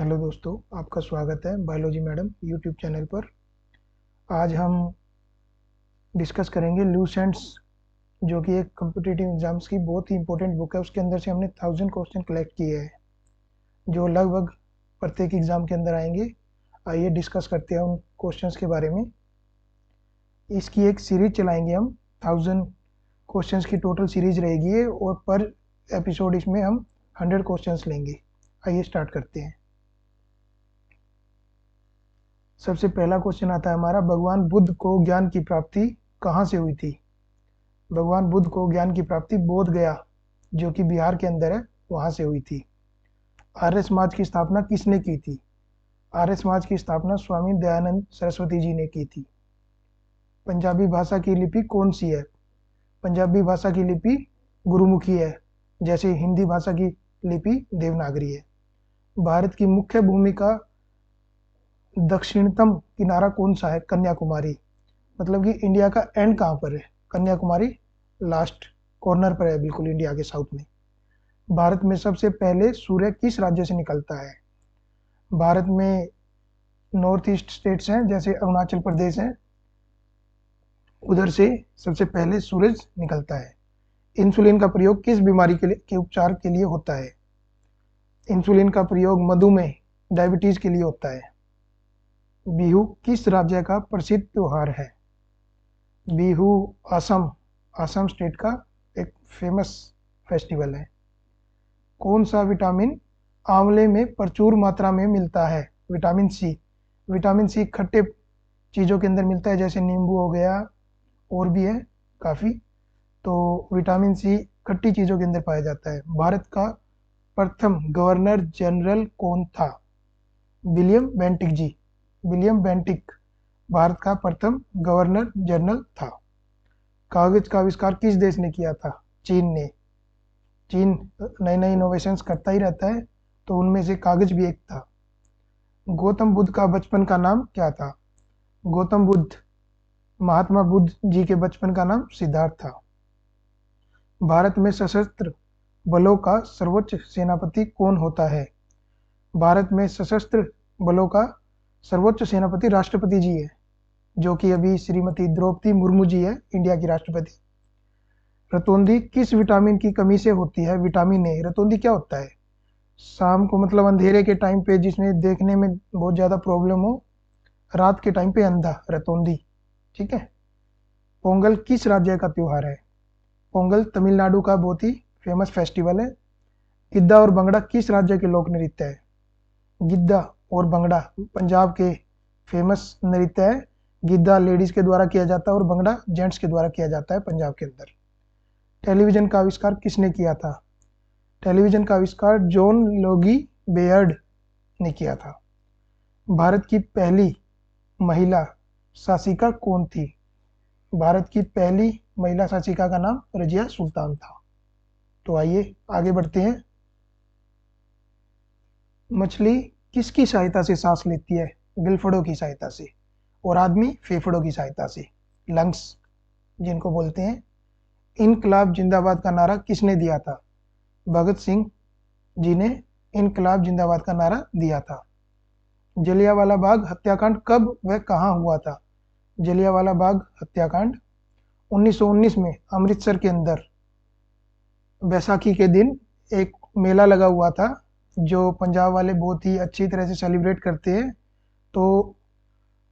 Hello दोस्तों, आपका स्वागत है बायोलॉजी मैडम यूट्यूब चैनल पर। आज हम डिस्कस करेंगे लूसेंट्स, जो कि एक कॉम्पिटिटिव एग्जाम्स की बहुत ही इंपॉर्टेंट बुक है। उसके अंदर से हमने 1000 क्वेश्चन कलेक्ट किए हैं, जो लगभग प्रत्येक एग्ज़ाम के अंदर आएंगे। आइए डिस्कस करते हैं उन क्वेश्चंस के बारे में। इसकी एक सीरीज चलाएंगे हम। 1000 क्वेश्चंस की टोटल सीरीज रहेगी ये, और पर एपिसोड इसमें हम 100 क्वेश्चंस लेंगे। आइए स्टार्ट करते हैं। सबसे पहला क्वेश्चन आता है हमारा, भगवान बुद्ध को ज्ञान की प्राप्ति कहाँ से हुई थी? भगवान बुद्ध को ज्ञान की प्राप्ति बोध गया, जो कि बिहार के अंदर है, वहाँ से हुई थी। आर्य समाज की स्थापना किसने की थी? आर्य समाज की स्थापना स्वामी दयानंद सरस्वती जी ने की थी। पंजाबी भाषा की लिपि कौन सी है? पंजाबी भाषा की लिपि गुरुमुखी है, जैसे हिंदी भाषा की लिपि देवनागरी है। भारत की मुख्य भूमि का दक्षिणतम किनारा कौन सा है? कन्याकुमारी। मतलब कि इंडिया का एंड कहाँ पर है? कन्याकुमारी लास्ट कॉर्नर पर है, बिल्कुल इंडिया के साउथ में। भारत में सबसे पहले सूर्य किस राज्य से निकलता है? भारत में नॉर्थ ईस्ट स्टेट्स हैं, जैसे अरुणाचल प्रदेश है, उधर से सबसे पहले सूरज निकलता है। इंसुलिन का प्रयोग किस बीमारी के उपचार के लिए होता है? इंसुलिन का प्रयोग मधुमेह, डायबिटीज के लिए होता है। बिहू किस राज्य का प्रसिद्ध त्योहार है? बिहू असम, असम स्टेट का एक फेमस फेस्टिवल है। कौन सा विटामिन आंवले में प्रचुर मात्रा में मिलता है? Vitamin C. विटामिन सी खट्टे चीज़ों के अंदर मिलता है, जैसे नींबू हो गया, और भी है काफ़ी। तो विटामिन सी खट्टी चीज़ों के अंदर पाया जाता है। भारत का प्रथम गवर्नर जनरल कौन था? विलियम बेंटिक जी। विलियम बेंटिक भारत का प्रथम गवर्नर जनरल था। कागज का आविष्कार किस देश ने किया था? चीन ने। चीन नए नए इनोवेशंस करता ही रहता है, तो उनमें से कागज भी एक था। गौतम बुद्ध का बचपन का नाम क्या था? गौतम बुद्ध, महात्मा बुद्ध जी के बचपन का नाम सिद्धार्थ था। भारत में सशस्त्र बलों का सर्वोच्च सेनापति कौन होता है? भारत में सशस्त्र बलों का सर्वोच्च सेनापति राष्ट्रपति जी है, जो कि अभी श्रीमती द्रौपदी मुर्मू जी है, इंडिया की राष्ट्रपति। रतौंधी किस विटामिन की कमी से होती है? Vitamin A. रतौंधी क्या होता है? शाम को, मतलब अंधेरे के टाइम पे, जिसमें देखने में बहुत ज़्यादा प्रॉब्लम हो, रात के टाइम पे अंधा, रतौंधी। ठीक है। पोंगल किस राज्य का त्योहार है? पोंगल तमिलनाडु का बहुत ही फेमस फेस्टिवल है। गिद्दा और भंगड़ा किस राज्य के लोक नृत्य है? गिद्दा और भंगड़ा पंजाब के फेमस नृत्य है। गिद्दा लेडीज के द्वारा किया जाता है और भंगड़ा जेंट्स के द्वारा किया जाता है पंजाब के अंदर। टेलीविजन का आविष्कार किसने किया था? टेलीविजन का आविष्कार जॉन लोगी बेयर्ड ने किया था। भारत की पहली महिला शासिका कौन थी? भारत की पहली महिला शासिका का नाम रजिया सुल्तान था। तो आइए आगे बढ़ते हैं। मछली किसकी सहायता से सांस लेती है? गिलफड़ों की सहायता से, और आदमी फेफड़ों की सहायता से, लंग्स जिनको बोलते हैं। इनकलाब जिंदाबाद का नारा किसने दिया था? भगत सिंह जी ने इनकलाब जिंदाबाद का नारा दिया था। जलियांवाला बाग हत्याकांड कब व कहाँ हुआ था? जलियांवाला बाग हत्याकांड 1919 में अमृतसर के अंदर बैसाखी के दिन एक मेला लगा हुआ था, जो पंजाब वाले बहुत ही अच्छी तरह से सेलिब्रेट करते हैं। तो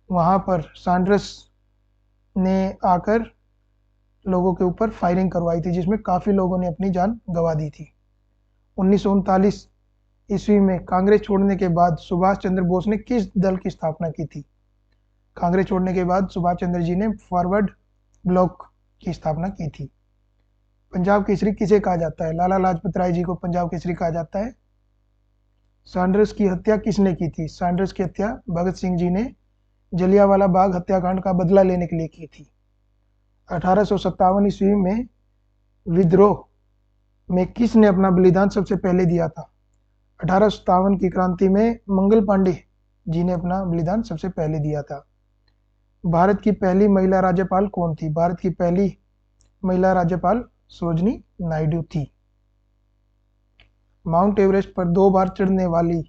वहाँ पर सैंडर्स ने आकर लोगों के ऊपर फायरिंग करवाई थी, जिसमें काफ़ी लोगों ने अपनी जान गंवा दी थी। 1939 ईस्वी में कांग्रेस छोड़ने के बाद सुभाष चंद्र बोस ने किस दल की स्थापना की थी? कांग्रेस छोड़ने के बाद सुभाष चंद्र जी ने फॉरवर्ड ब्लॉक की स्थापना की थी। पंजाब केसरी किसे कहा जाता है? लाला लाजपत राय जी को पंजाब केसरी कहा जाता है। सैंडर्स की हत्या किसने की थी? सैंडर्स की हत्या भगत सिंह जी ने जलियांवाला बाग हत्याकांड का बदला लेने के लिए की थी। 1857 ईस्वी में विद्रोह में किसने अपना बलिदान सबसे पहले दिया था? 1857 की क्रांति में मंगल पांडे जी ने अपना बलिदान सबसे पहले दिया था। भारत की पहली महिला राज्यपाल कौन थी? भारत की पहली महिला राज्यपाल सरोजिनी नायडू थी। माउंट एवरेस्ट पर 2 बार चढ़ने वाली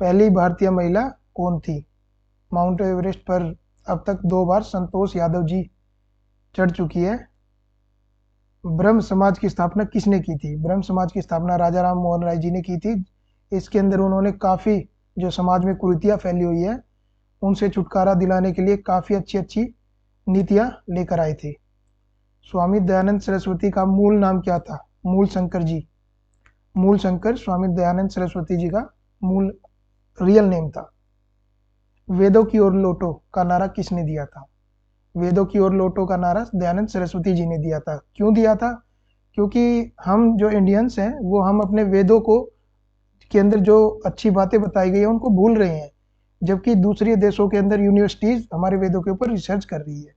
पहली भारतीय महिला कौन थी? माउंट एवरेस्ट पर अब तक 2 बार संतोष यादव जी चढ़ चुकी है। ब्रह्म समाज की स्थापना किसने की थी? ब्रह्म समाज की स्थापना राजा राम मोहन राय जी ने की थी। इसके अंदर उन्होंने काफ़ी जो समाज में कुरीतियाँ फैली हुई है उनसे छुटकारा दिलाने के लिए काफ़ी अच्छी अच्छी नीतियाँ लेकर आए थे। स्वामी दयानंद सरस्वती का मूल नाम क्या था? मूल शंकर जी। मूल शंकर स्वामी दयानंद सरस्वती जी का मूल रियल नेम था। वेदों की ओर लौटो का नारा किसने दिया था? वेदों की ओर लौटो का नारा दयानंद सरस्वती जी ने दिया था। क्यों दिया था? क्योंकि हम जो इंडियंस हैं वो हम अपने वेदों को के अंदर जो अच्छी बातें बताई गई है उनको भूल रहे हैं, जबकि दूसरे देशों के अंदर यूनिवर्सिटीज हमारे वेदों के ऊपर रिसर्च कर रही है।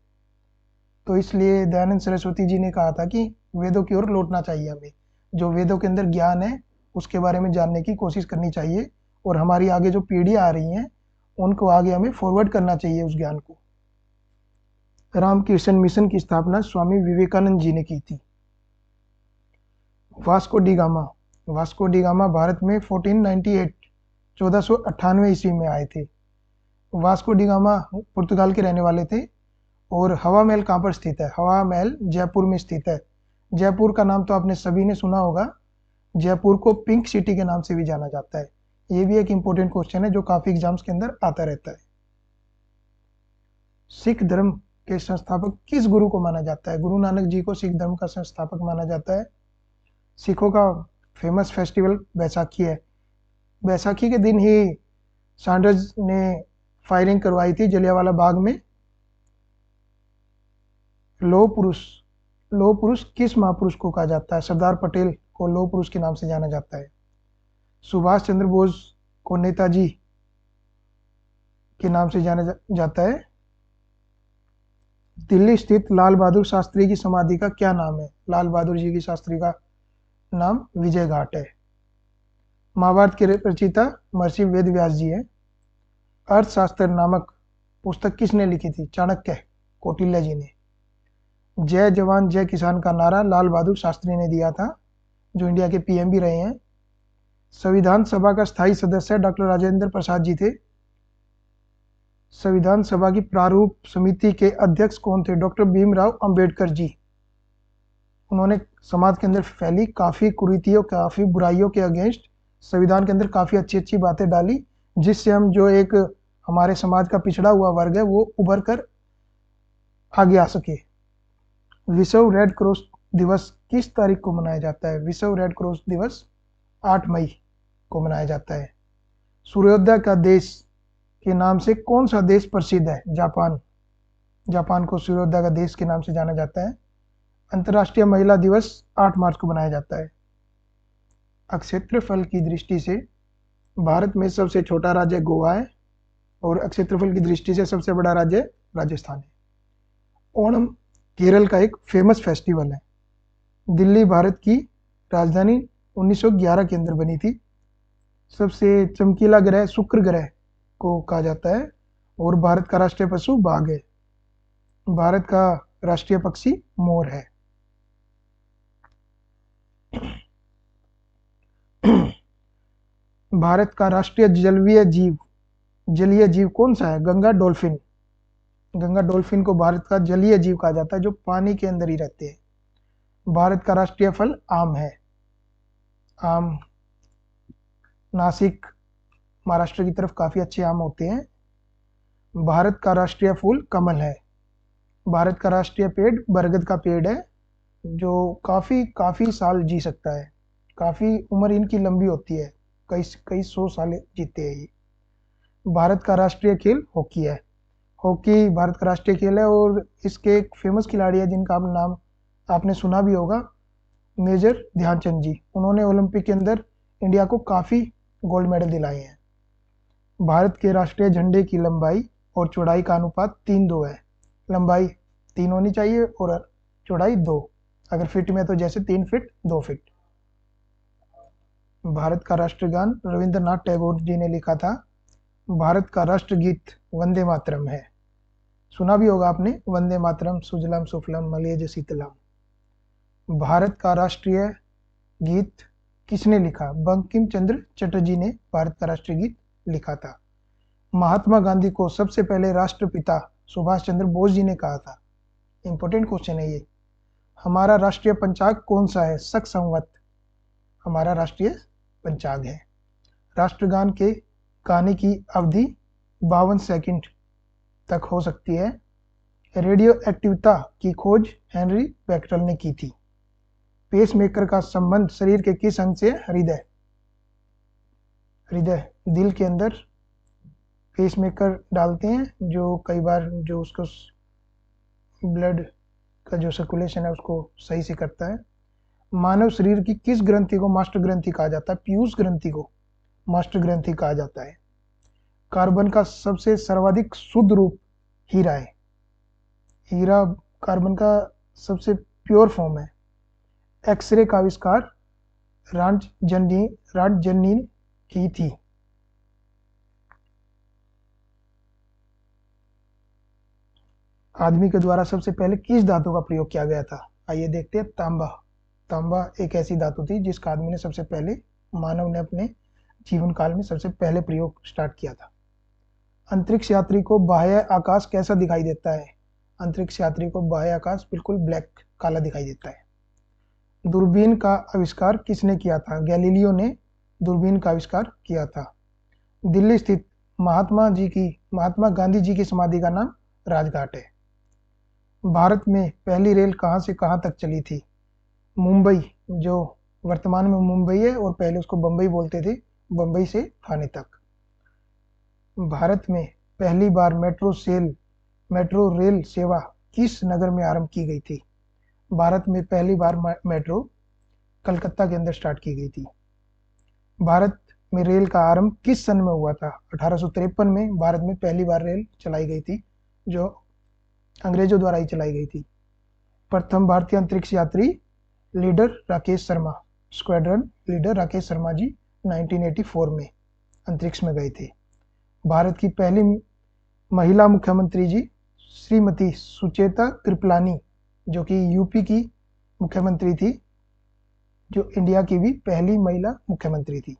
तो इसलिए दयानंद सरस्वती जी ने कहा था कि वेदों की ओर लौटना चाहिए, हमें जो वेदों के अंदर ज्ञान है उसके बारे में जानने की कोशिश करनी चाहिए और हमारी आगे जो पीढ़ियाँ आ रही हैं उनको आगे हमें फॉरवर्ड करना चाहिए उस ज्ञान को। रामकृष्ण मिशन की स्थापना स्वामी विवेकानंद जी ने की थी। Vasco D gamma. Vasco D gamma Bharat में 1498 ईस्वी में आए थे। वास्को डी गामा पुर्तगाल के रहने वाले थे। और हवा महल कहाँ पर स्थित है? हवा महल जयपुर में स्थित है। जयपुर का नाम तो आपने सभी ने सुना होगा। जयपुर को पिंक सिटी के नाम से भी जाना जाता है। ये भी एक इंपॉर्टेंट क्वेश्चन है जो काफी एग्जाम्स के अंदर आता रहता है। सिख धर्म के संस्थापक किस गुरु को माना जाता है? गुरु नानक जी को सिख धर्म का संस्थापक माना जाता है। सिखों का फेमस फेस्टिवल बैसाखी है। बैसाखी के दिन ही सैंडर्स ने फायरिंग करवाई थी जलियांवाला बाग में। लौह पुरुष। लौह पुरुष किस महापुरुष को कहा जाता है? सरदार पटेल को लौह पुरुष के नाम से जाना जाता है। सुभाष चंद्र बोस को नेताजी के नाम से जाना जाता है। दिल्ली स्थित लाल बहादुर शास्त्री की समाधि का क्या नाम है? लाल बहादुर जी की शास्त्री का नाम विजय घाट है। महाभारत के रचयिता महर्षि वेद व्यास जी हैं। अर्थशास्त्र नामक पुस्तक किसने लिखी थी? चाणक्य, कौटिल्य जी ने। जय जवान जय किसान का नारा लाल बहादुर शास्त्री ने दिया था, जो इंडिया के पीएम भी रहे हैं। संविधान सभा का स्थायी सदस्य डॉक्टर राजेंद्र प्रसाद जी थे। संविधान सभा की प्रारूप समिति के अध्यक्ष कौन थे? डॉक्टर भीमराव अंबेडकर जी। उन्होंने समाज के अंदर फैली काफ़ी कुरीतियों, काफ़ी बुराइयों के अगेंस्ट संविधान के अंदर काफ़ी अच्छी अच्छी बातें डाली, जिससे हम जो एक हमारे समाज का पिछड़ा हुआ वर्ग है वो उभर कर आगे आ सके। विश्व रेड क्रॉस दिवस किस तारीख को मनाया जाता है? विश्व रेड क्रॉस दिवस 8 मई को मनाया जाता है। सूर्योदय का देश के नाम से कौन सा देश प्रसिद्ध है? जापान। जापान को सूर्योदय का देश के नाम से जाना जाता है। अंतर्राष्ट्रीय महिला दिवस 8 मार्च को मनाया जाता है। क्षेत्रफल की दृष्टि से भारत में सबसे छोटा राज्य गोवा है और क्षेत्रफल की दृष्टि से सबसे बड़ा राज्य राजस्थान है। ओणम केरल का एक फेमस फेस्टिवल है। दिल्ली भारत की राजधानी 1911 के अंदर बनी थी। सबसे चमकीला ग्रह शुक्र ग्रह को कहा जाता है और भारत का राष्ट्रीय पशु बाघ है। भारत का राष्ट्रीय पक्षी मोर है। भारत का राष्ट्रीय जलीय जीव कौन सा है? गंगा डॉल्फिन। गंगा डॉल्फिन को भारत का जलीय जीव कहा जाता है, जो पानी के अंदर ही रहते हैं। भारत का राष्ट्रीय फल आम है। आम नासिक महाराष्ट्र की तरफ काफी अच्छे आम होते हैं। भारत का राष्ट्रीय फूल कमल है। भारत का राष्ट्रीय पेड़ बरगद का पेड़ है, जो काफी साल जी सकता है। काफी उम्र इनकी लंबी होती है, कई 100 साल जीते हैं ये। भारत का राष्ट्रीय खेल हॉकी है। हॉकी भारत का राष्ट्रीय खेल है और इसके एक फेमस खिलाड़ी है जिनका नाम आपने सुना भी होगा, मेजर ध्यानचंद जी। उन्होंने ओलंपिक के अंदर इंडिया को काफ़ी गोल्ड मेडल दिलाए हैं। भारत के राष्ट्रीय झंडे की लंबाई और चौड़ाई का अनुपात 3:2 है। लंबाई 3 होनी चाहिए और चौड़ाई 2। अगर फिट में तो जैसे 3 फीट 2 फीट। भारत का राष्ट्रगान रविंद्रनाथ टैगोर जी ने लिखा था। भारत का राष्ट्रगीत वंदे मातरम है। सुना भी होगा आपने, वंदे मातरम सुजलाम सुफलाम मलयज शीतलाम। भारत का राष्ट्रीय गीत किसने लिखा? बंकिम चंद्र चटर्जी ने भारत का राष्ट्रीय गीत लिखा था। महात्मा गांधी को सबसे पहले राष्ट्रपिता सुभाष चंद्र बोस जी ने कहा था। इंपॉर्टेंट क्वेश्चन है ये। हमारा राष्ट्रीय पंचांग कौन सा है? शक संवत हमारा राष्ट्रीय पंचांग है। राष्ट्रगान के गाने की अवधि 52 सेकंड तक हो सकती है। रेडियो एक्टिविता की खोज हेनरी बेक्टल ने की थी। पेसमेकर का संबंध शरीर के किस अंग से? हृदय। हृदय, दिल के अंदर पेसमेकर डालते हैं जो कई बार जो उसको ब्लड का जो सर्कुलेशन है उसको सही से करता है। मानव शरीर की किस ग्रंथि को मास्टर ग्रंथि कहा जाता है? पीयूष ग्रंथि को मास्टर ग्रंथि कहा जाता है। कार्बन का सबसे सर्वाधिक शुद्ध रूप हीरा है। हीरा कार्बन का सबसे प्योर फॉर्म है। एक्सरे का आविष्कार राटजनी की थी। आदमी के द्वारा सबसे पहले किस धातु का प्रयोग किया गया था? आइए देखते हैं। तांबा। तांबा एक ऐसी धातु थी जिसका आदमी ने सबसे पहले, मानव ने अपने जीवन काल में सबसे पहले प्रयोग स्टार्ट किया था। अंतरिक्ष यात्री को बाह्य आकाश कैसा दिखाई देता है? अंतरिक्ष यात्री को बाह्य आकाश बिल्कुल ब्लैक, काला दिखाई देता है। दूरबीन का आविष्कार किसने किया था? गैलीलियो ने दूरबीन का आविष्कार किया था। दिल्ली स्थित महात्मा गांधी जी की समाधि का नाम राजघाट है। भारत में पहली रेल कहां से कहां तक चली थी? मुंबई, जो वर्तमान में मुंबई है और पहले उसको बंबई बोलते थे, बंबई से ठाणे तक। भारत में पहली बार मेट्रो रेल सेवा किस नगर में आरंभ की गई थी? भारत में पहली बार मेट्रो कलकत्ता के अंदर स्टार्ट की गई थी। भारत में रेल का आरंभ किस सन में हुआ था? 1853 में भारत में पहली बार रेल चलाई गई थी, जो अंग्रेजों द्वारा ही चलाई गई थी। प्रथम भारतीय अंतरिक्ष यात्री leader Rakesh Sharma, squadron leader Rakesh Sharma ji 1984 में अंतरिक्ष में गए थे। भारत की पहली महिला मुख्यमंत्री जी श्रीमती सुचेता कृपलानी, जो कि यूपी की मुख्यमंत्री थी, जो इंडिया की भी पहली महिला मुख्यमंत्री थी।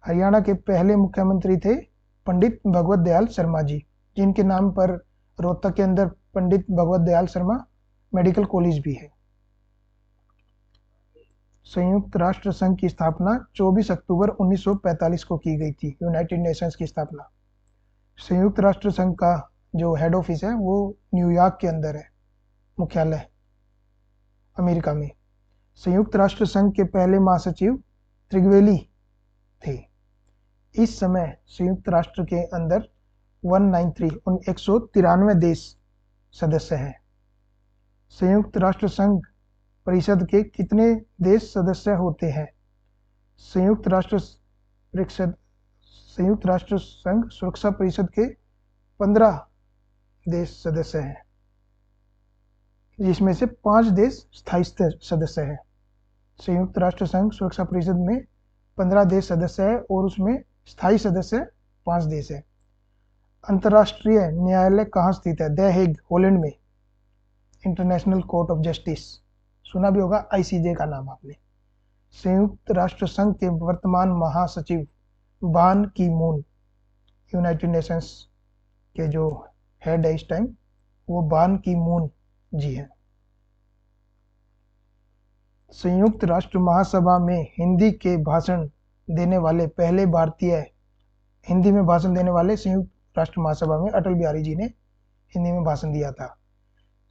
हरियाणा के पहले मुख्यमंत्री थे पंडित भगवत दयाल शर्मा जी, जिनके नाम पर रोहतक के अंदर पंडित भगवत दयाल शर्मा मेडिकल कॉलेज भी है। संयुक्त राष्ट्र संघ की स्थापना 24 अक्टूबर 1945 को की गई थी। यूनाइटेड नेशंस की स्थापना। संयुक्त राष्ट्र संघ का जो हेड ऑफिस है वो न्यूयॉर्क के अंदर है, मुख्यालय अमेरिका में। संयुक्त राष्ट्र संघ के पहले महासचिव त्रिगवेली थे। इस समय संयुक्त राष्ट्र के अंदर 193 देश सदस्य हैं। संयुक्त राष्ट्र संघ परिषद के कितने देश सदस्य होते हैं? संयुक्त राष्ट्र संघ सुरक्षा परिषद के 15 देश सदस्य हैं, जिसमें से 5 देश स्थायी सदस्य हैं। संयुक्त राष्ट्र संघ सुरक्षा परिषद में 15 देश सदस्य है और उसमें स्थायी सदस्य 5 देश है। अंतर्राष्ट्रीय न्यायालय कहाँ स्थित है? द हेग, हॉलैंड में। इंटरनेशनल कोर्ट ऑफ जस्टिस, सुना भी होगा, आईसीजे का नाम आपने। संयुक्त राष्ट्र संघ के वर्तमान महासचिव बान की मून, यूनाइटेड नेशंस के जो हेड है इस टाइम, वो बान की मून जी हैं। संयुक्त राष्ट्र महासभा में हिंदी में भाषण देने वाले संयुक्त राष्ट्र महासभा में अटल बिहारी जी ने हिंदी में भाषण दिया था।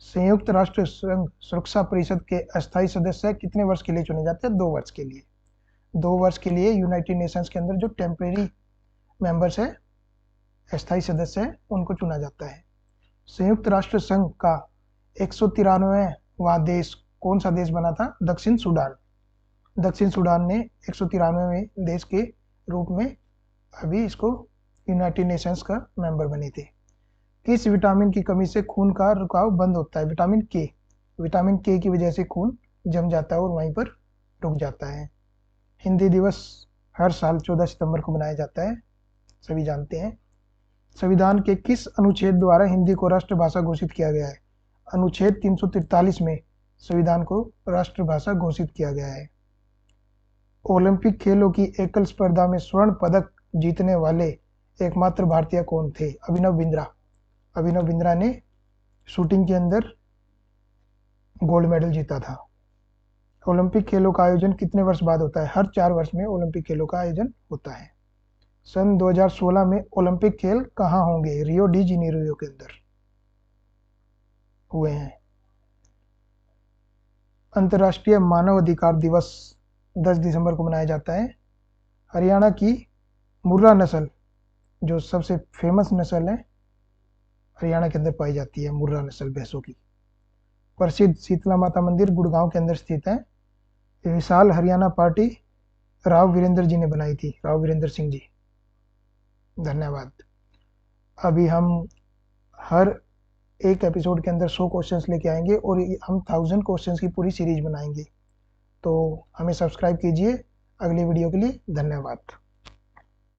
संयुक्त राष्ट्र संघ सुरक्षा परिषद के अस्थायी सदस्य कितने वर्ष के लिए चुने जाते हैं? 2 वर्ष के लिए। 2 वर्ष के लिए यूनाइटेड नेशंस के अंदर जो टेम्परेरी मेंबर्स है, अस्थायी सदस्य है, उनको चुना जाता है। संयुक्त राष्ट्र संघ का 193वां देश कौन सा देश बना था? दक्षिण सूडान। दक्षिण सूडान ने 193वें देश के रूप में अभी इसको यूनाइटेड नेशंस का मेंबर बने थे। किस विटामिन की कमी से खून का रुकाव बंद होता है? विटामिन के। विटामिन के की वजह से खून जम जाता है और वहीं पर रुक जाता है। हिंदी दिवस हर साल 14 सितंबर को मनाया जाता है, सभी जानते हैं। संविधान के किस अनुच्छेद द्वारा हिंदी को राष्ट्रभाषा घोषित किया गया है? अनुच्छेद 343 में संविधान को राष्ट्रभाषा घोषित किया गया है। ओलंपिक खेलों की एकल स्पर्धा में स्वर्ण पदक जीतने वाले एकमात्र भारतीय कौन थे? अभिनव बिंद्रा। अभिनव बिंद्रा ने शूटिंग के अंदर गोल्ड मेडल जीता था। ओलंपिक खेलों का आयोजन कितने वर्ष बाद होता है? हर 4 वर्ष में ओलंपिक खेलों का आयोजन होता है। सन 2016 में ओलंपिक खेल कहाँ होंगे? रियो डी जेनेरियो के अंदर हुए हैं। अंतर्राष्ट्रीय मानव अधिकार दिवस 10 दिसंबर को मनाया जाता है। हरियाणा की मुर्रा नस्ल, जो सबसे फेमस नस्ल है, हरियाणा के अंदर पाई जाती है मुर्रा नस्ल भैंसों की। प्रसिद्ध शीतला माता मंदिर गुड़गांव के अंदर स्थित है। विशाल हरियाणा पार्टी राव वीरेंद्र जी ने बनाई थी, राव वीरेंद्र सिंह जी। धन्यवाद। अभी हम हर एक एपिसोड के अंदर 100 क्वेश्चंस लेके आएंगे और हम 1000 क्वेश्चंस की पूरी सीरीज बनाएंगे। तो हमें सब्सक्राइब कीजिए। अगली वीडियो के लिए धन्यवाद।